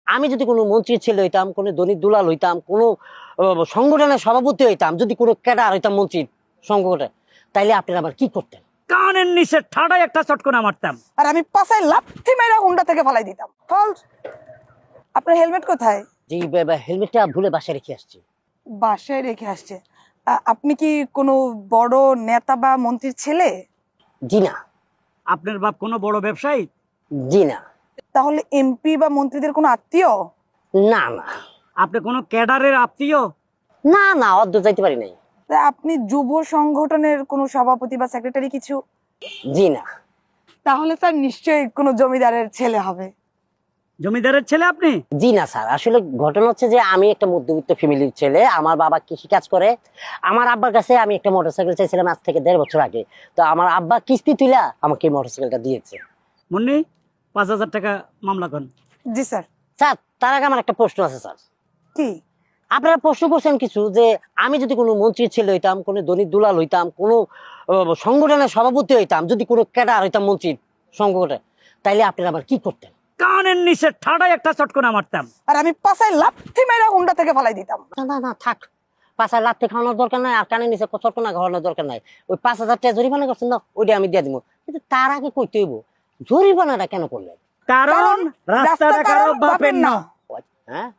আমি যদি কোনো মন্ত্রীর ছেলে হইতাম, কোনো ধনী দুলাল হইতাম, কোনো সংগঠনের সভাপতি হইতাম, যদি কোনো ক্যাডার হইতাম মন্ত্রীর সংগঠনে, তাইলে আপনারা আবার কি করতেন? কানের নিচে ঠাডাই একটা চটকনা মারতাম। আর আমি পাশায় লাথি মেরে হুন্ডা থেকে ফালাই দিতাম। ফলস। আপনার হেলমেট কোথায়? যে হেলমেটটা ভুলে বাসায় রেখে আসছি। বাসায় রেখে আসছে। আপনি কি কোনো বড় নেতা বা মন্ত্রীর ছেলে? জি না। আপনার বাপ কোনো বড় ব্যবসায়ী? জি না। তাহলে এমপি বা মন্ত্রীদের কোনো আত্মীয়? না না। আপনি কোনো ক্যাডারের আত্মীয়? না না, অর্ধ যাইতে পারি নাই। তা আপনি যুব সংগঠনের কোনো সভাপতি বা সেক্রেটারি কিছু? জি না। তাহলে স্যার নিশ্চয়ই কোনো জমিদারের ছেলে হবে। জমিদারের ছেলে আপনি? জি না স্যার, আসলে ঘটনা হচ্ছে যে আমি একটা মধ্যবিত্ত ফ্যামিলির ছেলে। আমার বাবা কৃষি কাজ করে। আমার আব্বার কাছে আমি একটা মোটরসাইকেল চাইছিলাম আজ থেকে 1.5 বছর আগে। তো আমার আব্বা কিস্তি তুইলা আমাকে এই মোটরসাইকেলটা দিয়েছে। মুন্নি 5,000 টাকা মামলা করেন। জি স্যার। স্যার, তার আগে আমার একটা প্রশ্ন আছে স্যার। কি? আপনারা প্রশ্ন করছেন কিছু, যে আমি যদি কোনো মন্ত্রীর ছেলে হইতাম, কোনো ধনী দুলাল হইতাম, কোনো সংগঠনের সভাপতি হইতাম, যদি কোনো ক্যাডার হইতাম মন্ত্রীর সংগঠনে, তাইলে আপনারা আবার কি করতেন? কানের নিচে ঠাডাই একটা চটকনা মারতাম। আর আমি পাশায় লাথি মেরে হুন্ডা থেকে ফালাই দিতাম। না না না, থাক। 5,000 লাত্তি খাওয়ানোর দরকার নাই, আর কানে নিচে চটকনা খাওয়ানোর দরকার নাই। ওই 5,000 টাকা জরিমানা করছেন না, ওইটা আমি দিয়ে দিব। কিন্তু তার আগে কইতে হইব, জরিমানাটা কেন করলেন? কারণ রাস্তাটা কারো বাপের না। হ্যাঁ,